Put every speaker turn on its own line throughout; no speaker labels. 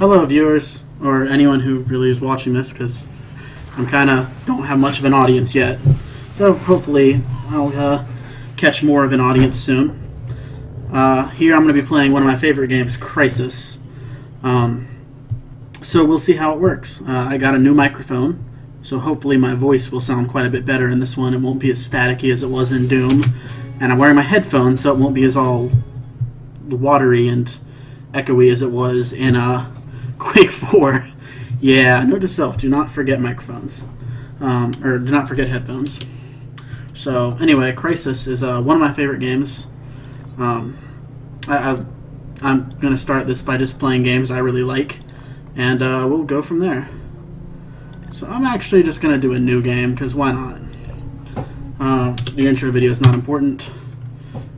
Hello, viewers, or anyone who really is watching this, because I'm kind of don't have much of an audience yet. So hopefully I'll catch more of an audience soon. Here I'm going to be playing one of my favorite games, Crysis. So we'll see how it works. I got a new microphone, so hopefully my voice will sound quite a bit better in this one. It won't be as staticky as it was in Doom. And I'm wearing my headphones, so it won't be as all watery and echoey as it was in Quake 4. Yeah, note to self, do not forget microphones. Or do not forget headphones. So, anyway, Crysis is one of my favorite games. I'm going to start this by just playing games I really like, and we'll go from there. So I'm actually just going to do a new game, because why not? The intro video is not important.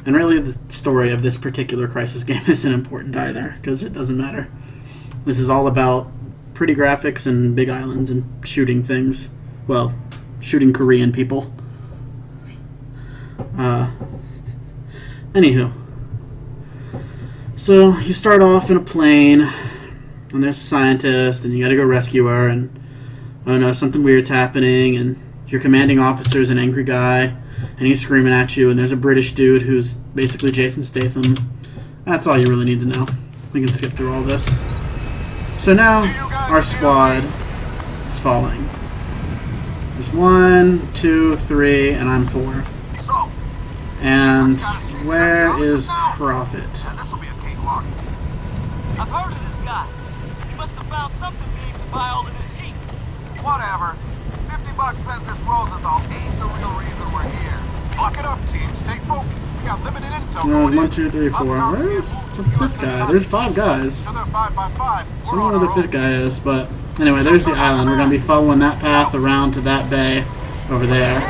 And really, the story of this particular Crysis game isn't important either, because it doesn't matter. This is all about pretty graphics and big islands and shooting things. Well, shooting Korean people. Anywho. So, you start off in a plane, and there's a scientist, and you gotta go rescue her, and oh no, something weird's happening, and your commanding officer's an angry guy, and he's screaming at you, and there's a British dude who's basically Jason Statham. That's all you really need to know. We can skip through all this. So now, our squad is falling. There's 1, 2, 3, and I'm 4. And where is Prophet?
I've heard of this guy. He must have found something big to buy all of this heat.
Whatever. $50 says this Rosenthal ain't the real reason we're here. Lock it up, team. Stay focused. We got limited intel.
No, 1, 2, 3, 4. Where's the 5th guy? There's 5 guys.
So they're 5 by 5.
I don't know where the 5th guy is, but anyway, there's the island. We're going to be following that path around to that bay over there.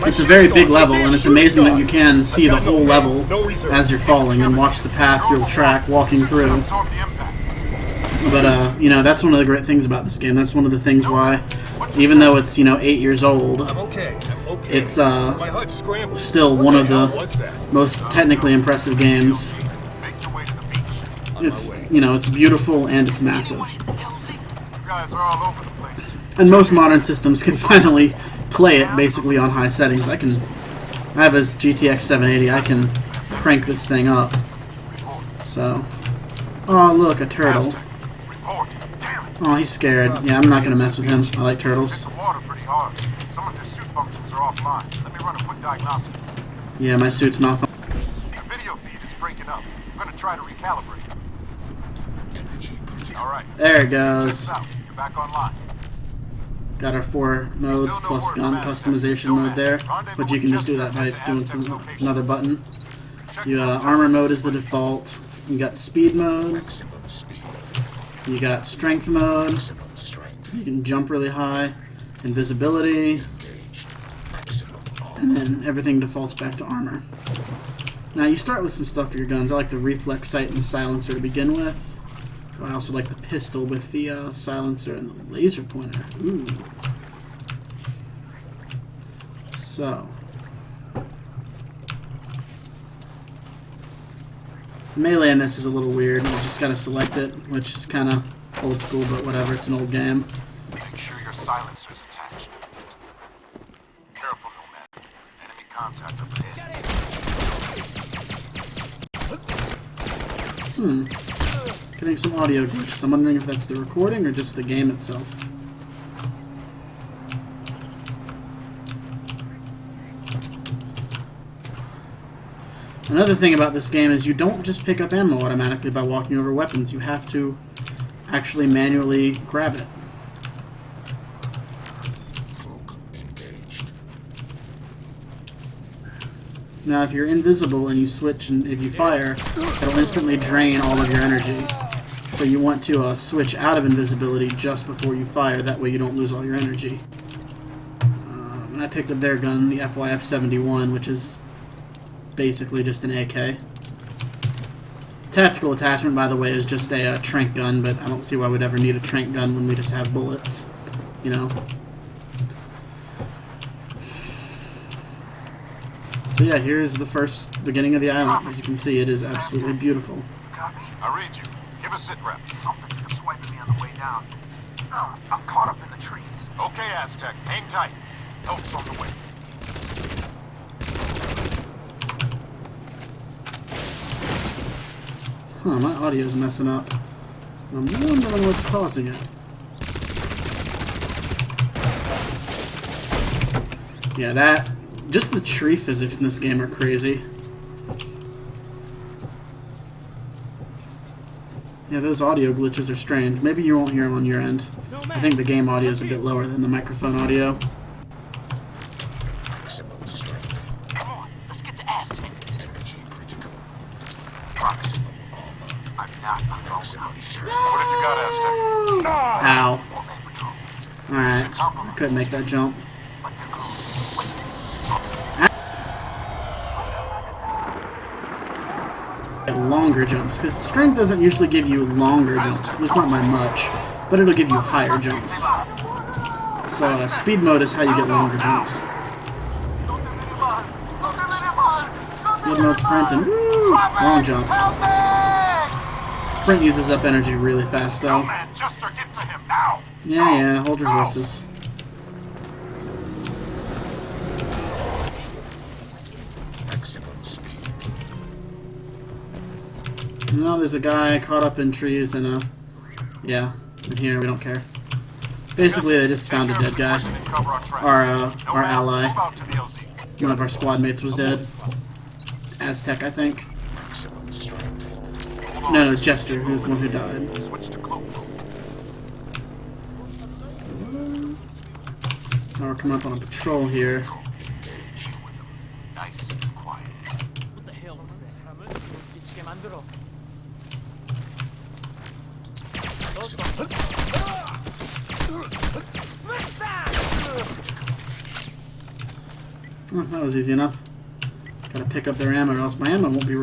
It's a very big level, and it's amazing that you can see the whole level as you're falling and watch the path you'll track walking through. But, you know, that's one of the great things about this game. That's one of the things why, even though it's, 8 years old, it's still one of the most technically impressive games. It's, it's beautiful and it's massive. And most modern systems can finally play it basically on high settings. I have a GTX 780. I can crank this thing up. So, oh look, a turtle. Oh, he's scared. Yeah, I'm not gonna mess with him. I like turtles. Yeah, my suit's malfunctioning.
The video feed is breaking up. I'm gonna try to recalibrate. All right.
There it goes.
You're back online.
Got our 4 modes plus gun customization mode there, but you can just do that by doing another button. Armor mode is the default. You got speed mode. You got strength mode. You can jump really high. Invisibility. And then everything defaults back to armor. Now you start with some stuff for your guns. I like the reflex sight and the silencer to begin with. I also like the pistol with the silencer and the laser pointer. Ooh. So. Melee in this is a little weird. You just gotta select it, which is kind of old school, but whatever. It's an old game.
Make sure your silencer's attached. Careful, Nomad. Enemy contact up ahead.
Getting some audio glitches. I'm wondering if that's the recording or just the game itself. Another thing about this game is you don't just pick up ammo automatically by walking over weapons. You have to actually manually grab it. Now if you're invisible and you switch and if you fire, it'll instantly drain all of your energy. So you want to switch out of invisibility just before you fire, that way you don't lose all your energy. And I picked up their gun, the FYF-71, which is basically just an AK. Tactical attachment, by the way, is just a trank gun, but I don't see why we'd ever need a trank gun when we just have bullets, So yeah, here's the first beginning of the island. As you can see, it is absolutely beautiful.
You copy? I read you. Give a sit rep.
Something took a swipe at me on the way down. I'm caught up in the trees.
Okay, Aztec. Hang tight. Help's on the way.
Huh, my audio's messing up. I'm wondering what's causing it. Yeah, just the tree physics in this game are crazy. Yeah, those audio glitches are strange. Maybe you won't hear them on your end. I think the game audio is a bit lower than the microphone audio.
Come on, let's get to Aztec.
Prophet, I'm not alone out here.
What have you got, Aztec?
Ow.
More man patrol,
Alright, I couldn't make that jump.
but they're close. Wait, something.
Longer jumps, because strength doesn't usually give you longer jumps. It's not by much, but it'll give you higher jumps. So speed mode is how you get longer jumps. Speed mode sprint and woo, long jump. Sprint uses up energy really fast though.
Man, Jester, get to him now.
Yeah, hold your horses. No, there's a guy caught up in trees and yeah, in here we don't care. Basically, they just found a dead guy. Our ally, one of our squad mates was dead. Aztec, I think. No, Jester, who's the one who died.
Switch to cloak.
Now we're coming up on a patrol here.
Nice and quiet.
What the hell was that?
Oh, that was easy enough. Gotta pick up their ammo or else my ammo won't be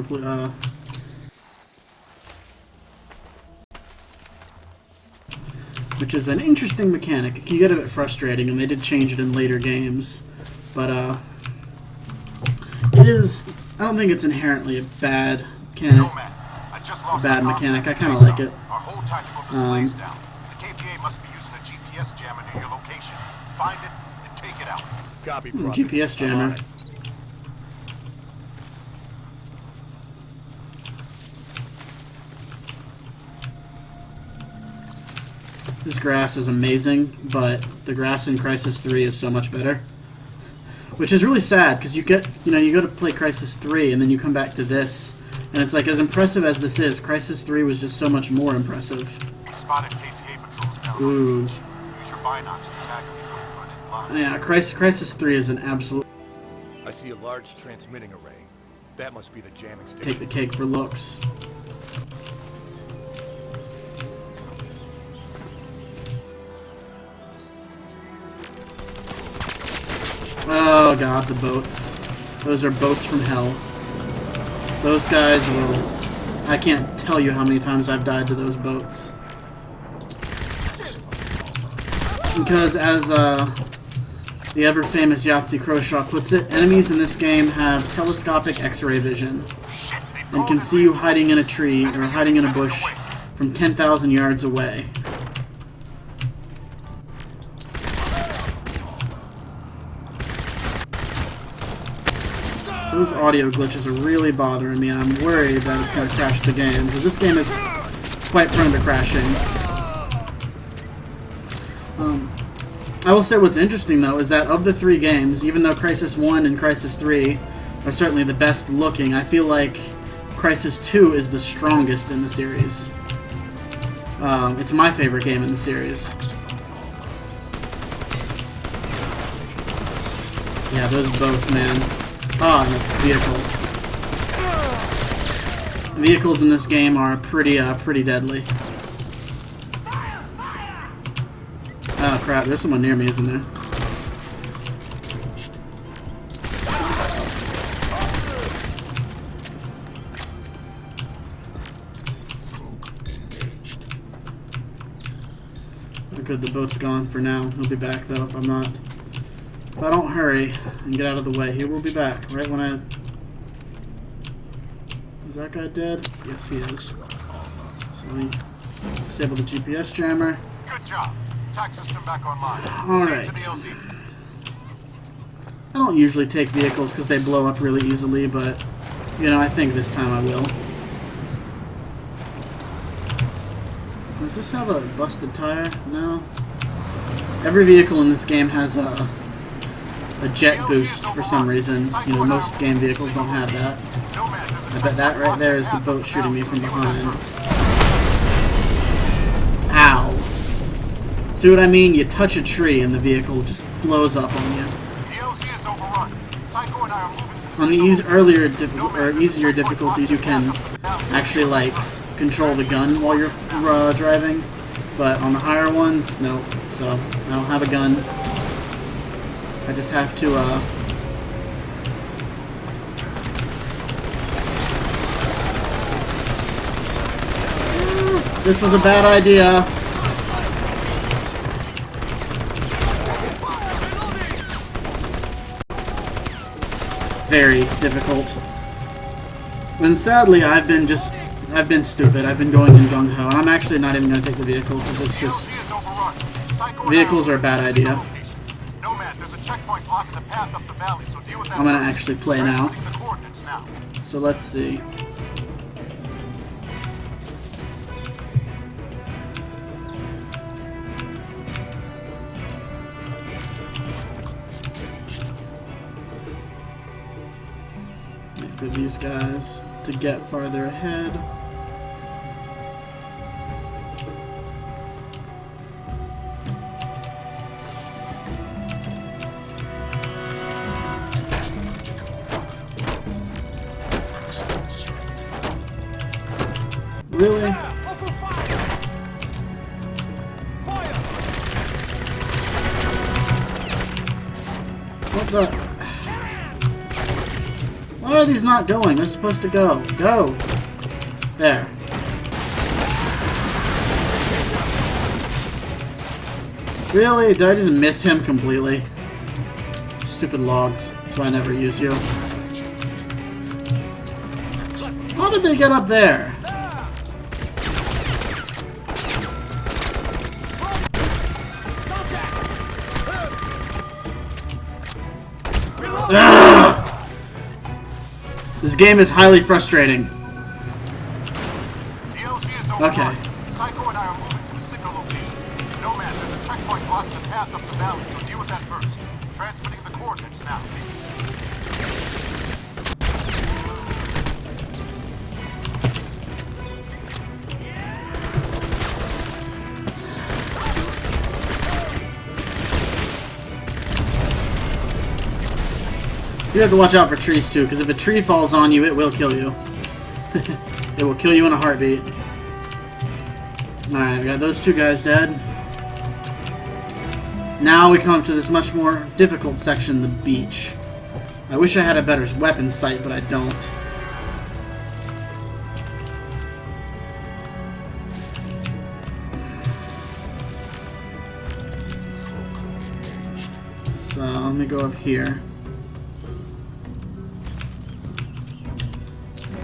which is an interesting mechanic. It can get a bit frustrating, and they did change it in later games. But, it is... I don't think it's inherently a bad mechanic. I kind of like it.
Our whole tactical display's down. The KPA must be using a GPS jammer near your location. Find it and take it out.
Copy,
GPS jammer. This grass is amazing, but the grass in Crysis 3 is so much better. Which is really sad, because you go to play Crysis 3, and then you come back to this, and it's like, as impressive as this is, Crysis 3 was just so much more impressive.
We spotted KPA patrols down
Ooh.
on the beach. Use your binocs to tag them before you run in blind.
Yeah, Crysis 3 is an absolute
I see a large transmitting array. That must be the jamming
take
station.
the cake for looks. Oh god, the boats. Those are boats from hell. Those guys will... I can't tell you how many times I've died to those boats. Because as the ever-famous Yahtzee Croshaw puts it, enemies in this game have telescopic X-ray vision and can see you hiding in a tree or hiding in a bush from 10,000 yards away. Those audio glitches are really bothering me, and I'm worried that it's going to crash the game, because this game is quite prone to crashing. I will say what's interesting, though, is that of the three games, even though Crysis 1 and Crysis 3 are certainly the best looking, I feel like Crysis 2 is the strongest in the series. It's my favorite game in the series. Yeah, those boats, man. Ah, and the vehicle. The vehicles in this game are pretty deadly. Oh crap, there's someone near me, isn't there? Oh, good, the boat's gone for now. He'll be back though if I'm not If I don't hurry and get out of the way, he will be back right when I... Is that guy dead? Yes, he is. So we disable the GPS jammer.
Good job. Tack system back online.
Alright.
To the LZ.
I don't usually take vehicles because they blow up really easily, but, you know, I think this time I will. Does this have a busted tire? No. Every vehicle in this game has a jet boost for some reason. You know, most game vehicles don't have that. I bet that right there is the boat shooting me from behind. Ow. See what I mean? You touch a tree and the vehicle just blows up on you.
The LZ is overrun. Psycho and I are moving to the
On the easier difficulties, you can actually, like, control the gun while you're driving. But on the higher ones, nope. So, I don't have a gun. I just have to, This was a bad idea. Very difficult. And sadly, I've been stupid. I've been going in gung-ho. And I'm actually not even going to take the vehicle because it's just... Vehicles are a bad idea. I'm going to actually play now. So let's see. Wait for these guys to get farther ahead. Really? What the? Why are these not going? They're supposed to go. Go! There. Really? Did I just miss him completely? Stupid logs. That's why I never use you. How did they get up there? Ugh! This game is highly frustrating. Okay.
Psycho and I are moving to the signal location. Nomad, there's a checkpoint blocking the path up the valley, so deal with that first. Transmitting the coordinates now.
You have to watch out for trees too, because if a tree falls on you, it will kill you. It will kill you in a heartbeat. Alright, we got those two guys dead. Now we come up to this much more difficult section, the beach. I wish I had a better weapon sight, but I don't. So, let me go up here.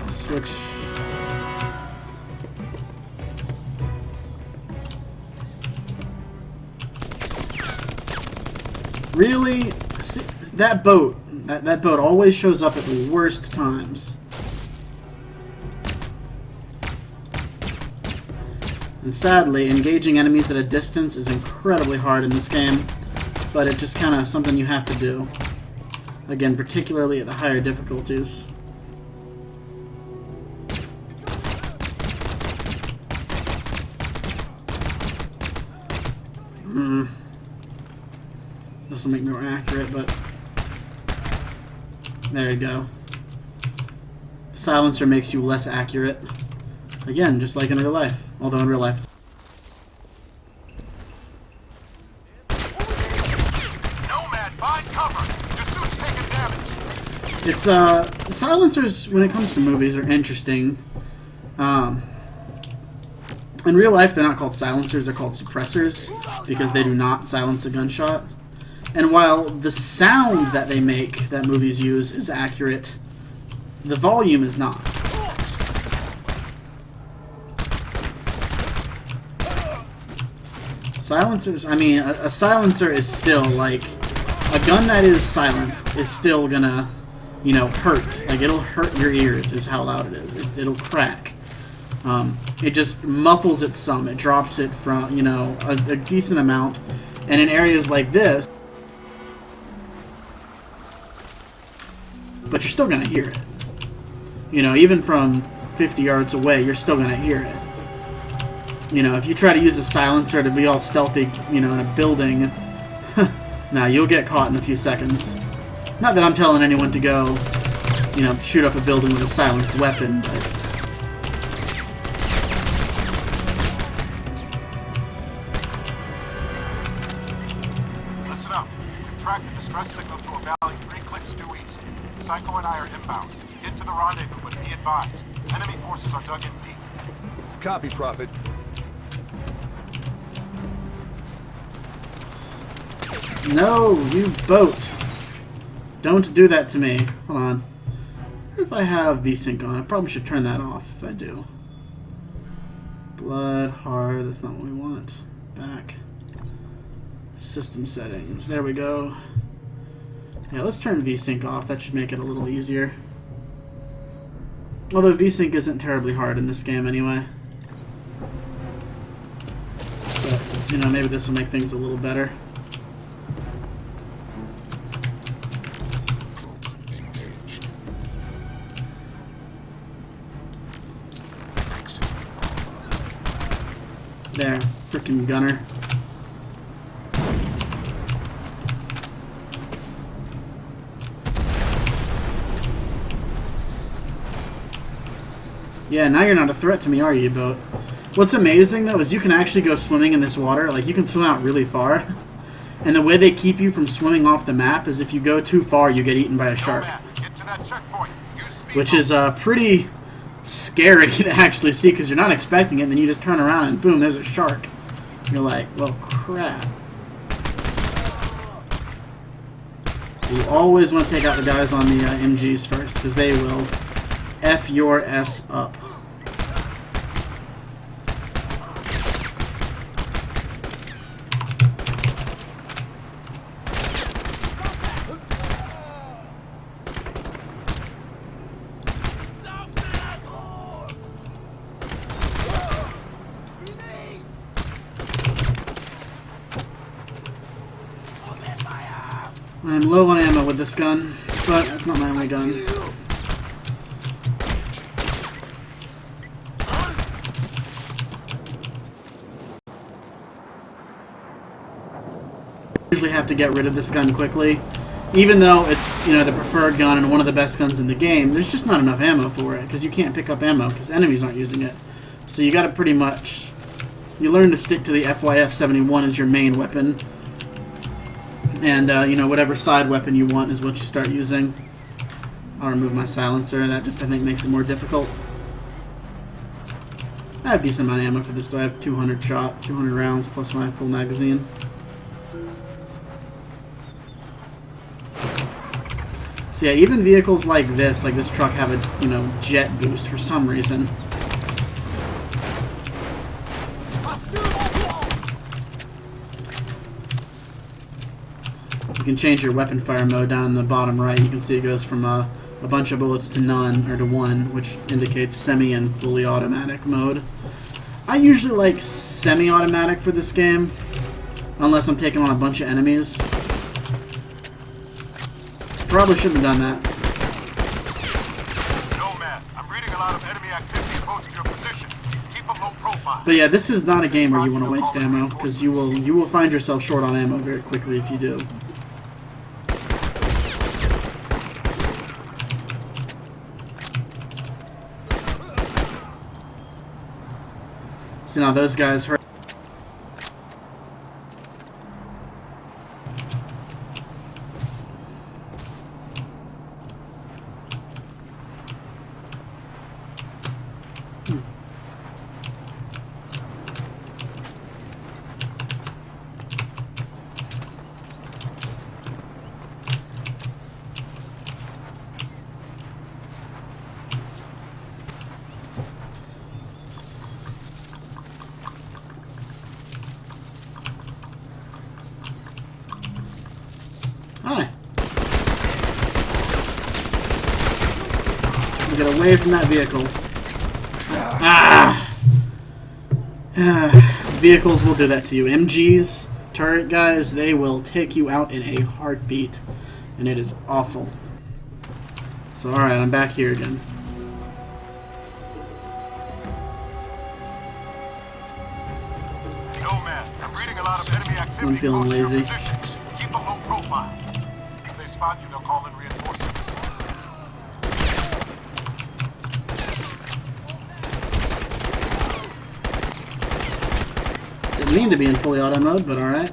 Switch. Really? See, that boat. That boat always shows up at the worst times. And sadly, engaging enemies at a distance is incredibly hard in this game, but it's just kind of something you have to do. Again, particularly at the higher difficulties. This will make me more accurate, but there you go. The silencer makes you less accurate. Again, just like in real life. Although in real life,
Nomad, find cover. Your suit's taking damage.
it's the silencers when it comes to movies are interesting. In real life, they're not called silencers; they're called suppressors because they do not silence a gunshot. And while the sound that they make, that movies use, is accurate, the volume is not. Silencers, I mean, a silencer is still, like, a gun that is silenced is still gonna, you know, hurt. Like, it'll hurt your ears is how loud it is. It'll crack. It just muffles it some. It drops it from, you know, a decent amount. And in areas like this, but you're still gonna hear it. You know, even from 50 yards away, you're still gonna hear it. You know, if you try to use a silencer to be all stealthy, you know, in a building, nah, you'll get caught in a few seconds. Not that I'm telling anyone to go, you know, shoot up a building with a silenced weapon, but...
Listen up. We've tracked the distress signal to a valley 3 clicks due east. Psycho and I are inbound. Get to the rendezvous, but be advised. Enemy forces are dug in deep.
Copy, Prophet.
No, you boat. Don't do that to me. Hold on. What if I have VSync on? I probably should turn that off if I do. Blood, hard, that's not what we want. Back. System settings. There we go. Yeah, let's turn VSync off. That should make it a little easier. Although VSync isn't terribly hard in this game anyway. But, you know, maybe this will make things a little better. There, frickin' gunner. Yeah, now you're not a threat to me, are you, boat? What's amazing, though, is you can actually go swimming in this water. Like, you can swim out really far. And the way they keep you from swimming off the map is if you go too far, you get eaten by a shark.
Get to that checkpoint. Use speed
Which is pretty scary to actually see, because you're not expecting it, and then you just turn around and boom, there's a shark. You're like, well, crap. You always want to take out the guys on the MGs first, because they will F your S up. I'm low on ammo with this gun, but it's not my only gun. Usually have to get rid of this gun quickly. Even though it's, you know, the preferred gun and one of the best guns in the game, there's just not enough ammo for it, because you can't pick up ammo, because enemies aren't using it. So you gotta pretty much... You learn to stick to the FYF-71 as your main weapon. And, you know, whatever side weapon you want is what you start using. I'll remove my silencer. That just, I think, makes it more difficult. I have a decent amount of ammo for this, though. I have 200 rounds, plus my full magazine. So, yeah, even vehicles like this truck, have a, you know, jet boost for some reason. You can change your weapon fire mode down in the bottom right. You can see it goes from a bunch of bullets to none, or to one, which indicates semi and fully automatic mode. I usually like semi-automatic for this game, unless I'm taking on a bunch of enemies. Probably shouldn't have done that.
Nomad, I'm reading a lot of enemy activity close to your position. Keep a low profile.
But yeah, this is not a game where you want to waste ammo, because you will find yourself short on ammo very quickly if you do. See, now those guys hurt. Get away from that vehicle. Ah! Vehicles will do that to you. MGs, turret guys, they will take you out in a heartbeat. And it is awful. So, alright, I'm back here again.
Nomad, I'm reading a lot of enemy activity.
I'm feeling
close to your
lazy.
position. Keep a low profile. If they spot you, they'll call in reinforcements.
Didn't mean to be in fully auto mode, but alright.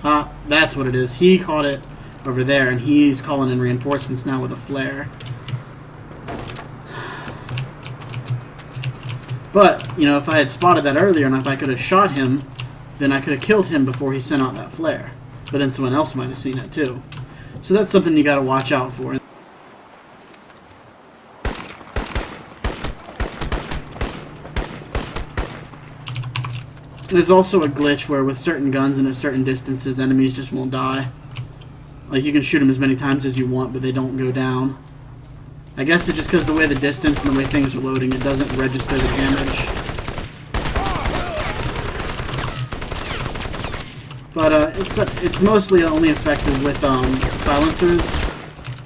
Ah, that's what it is. He caught it over there, and he's calling in reinforcements now with a flare. But, you know, if I had spotted that earlier, and if I could have shot him, then I could have killed him before he sent out that flare. But then someone else might have seen it too. So that's something you gotta watch out for. There's also a glitch where with certain guns and at certain distances, enemies just won't die. Like, you can shoot them as many times as you want, but they don't go down. I guess it's just because the way the distance and the way things are loading, it doesn't register the damage. But it's mostly only effective with silencers.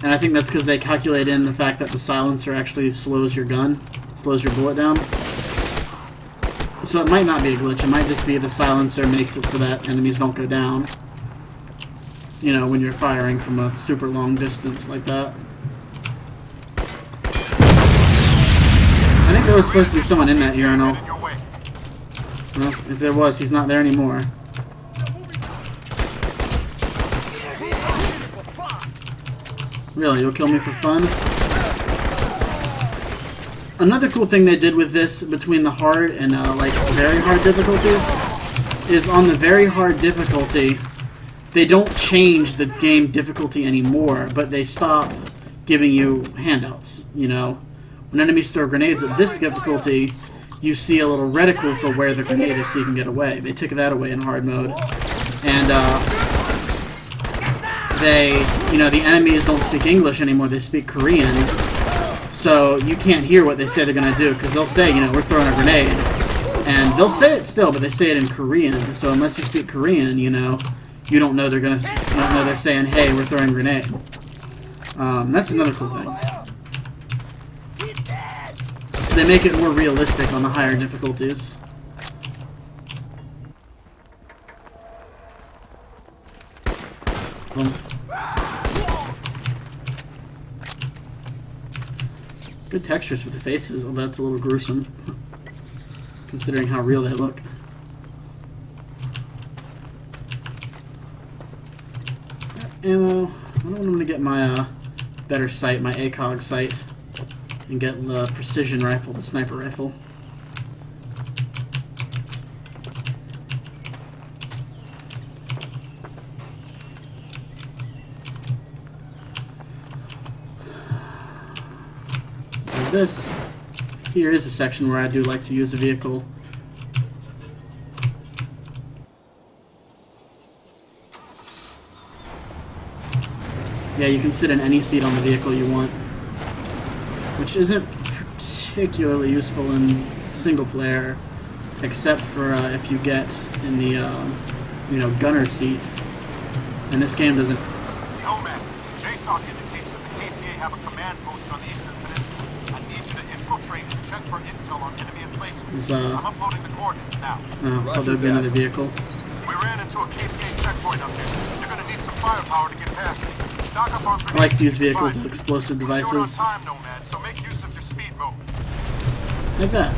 And I think that's because they calculate in the fact that the silencer actually slows your gun, slows your bullet down. So it might not be a glitch, it might just be the silencer makes it so that enemies don't go down. You know, when you're firing from a super long distance like that. I think there was supposed to be someone in that urinal. Well, if there was, he's not there anymore. Really, you'll kill me for fun? Another cool thing they did with this between the hard and like very hard difficulties is on the very hard difficulty they don't change the game difficulty anymore, but they stop giving you handouts. You know, when enemies throw grenades at this difficulty, you see a little reticle for where the grenade is so you can get away. They took that away in hard mode, and the enemies don't speak English anymore. They speak Korean. So you can't hear what they say they're gonna do, because they'll say, you know, we're throwing a grenade, and they'll say it still, but they say it in Korean. So unless you speak Korean, you know, you don't know they're saying, hey, we're throwing a grenade. That's another cool thing. So they make it more realistic on the higher difficulties. Good textures for the faces, although that's a little gruesome, considering how real they look. Ammo. I don't want to get my better sight, my ACOG sight, and get the precision rifle, the sniper rifle. This here is a section where I do like to use a vehicle. Yeah, you can sit in any seat on the vehicle you want, which isn't particularly useful in single player, except for if you get in the gunner seat. And this game doesn't.
Nomad, JSOC indicates that the KPA have a command post on the Eastern Peninsula. I need you to infiltrate and check for intel on enemy emplacements. I'm uploading the coordinates now.
Oh, there'll be another vehicle.
We ran into a KPA checkpoint up here. You're gonna need some firepower to get past it. Stock up on
I like to use vehicles as explosive devices.
Short on time, Nomad, so make use of your speed mode.
Like that.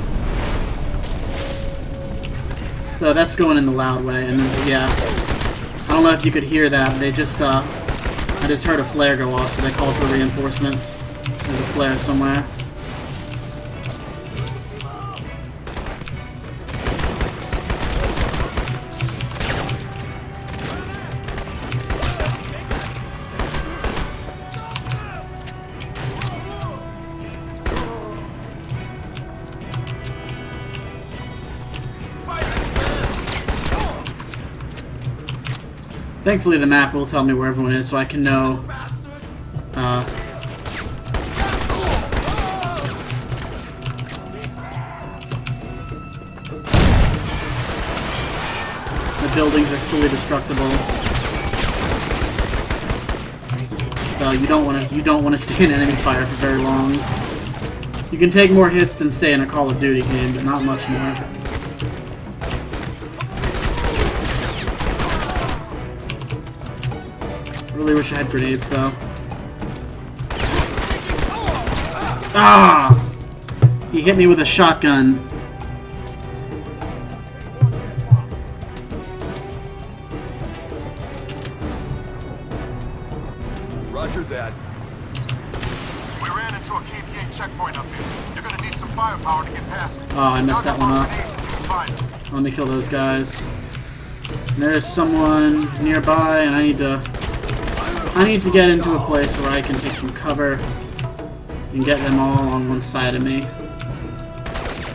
So that's going in the loud way, and then, yeah. I don't know if you could hear that. They just, I just heard a flare go off, so they called for reinforcements. There's a flare somewhere. Thankfully, the map will tell me where everyone is, so I can know. The buildings are fully destructible. So you don't want to stay in enemy fire for very long. You can take more hits than say in a Call of Duty game, but not much more. Really wish I had grenades though. Ah! He hit me with a shotgun.
Roger that.
We ran into a KPA checkpoint up here. You're gonna need some firepower to get past it.
Oh, I messed that one up.
Grenades if you can find it.
Let me kill those guys. And there's someone nearby, and I need to get into a place where I can take some cover and get them all on one side of me.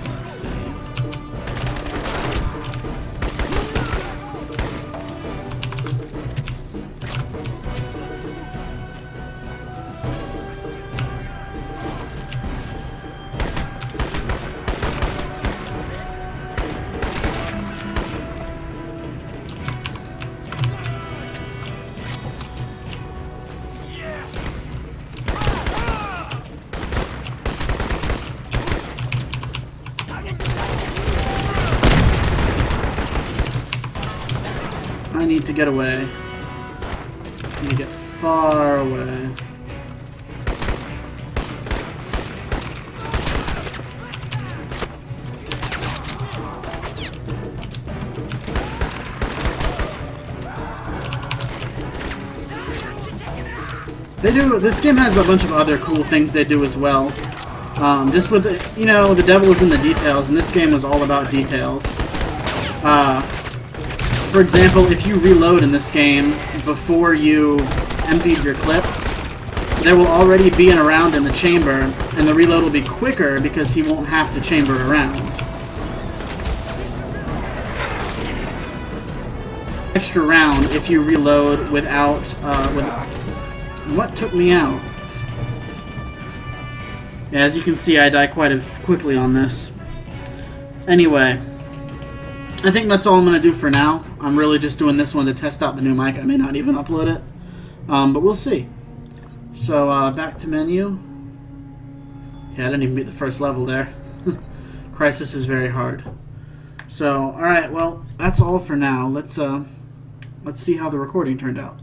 Let's see. I need to get away. I need to get far away. This game has a bunch of other cool things they do as well. Just with, the devil is in the details, and this game was all about details. For example, if you reload in this game before you emptied your clip, there will already be a round in the chamber, and the reload will be quicker because he won't have to chamber around. Extra round if you reload without, what took me out? Yeah, as you can see, I die quite quickly on this. Anyway, I think that's all I'm going to do for now. I'm really just doing this one to test out the new mic. I may not even upload it, but we'll see. So, back to menu. Yeah, I didn't even beat the first level there. Crysis is very hard. So, alright, well, that's all for now. Let's see how the recording turned out.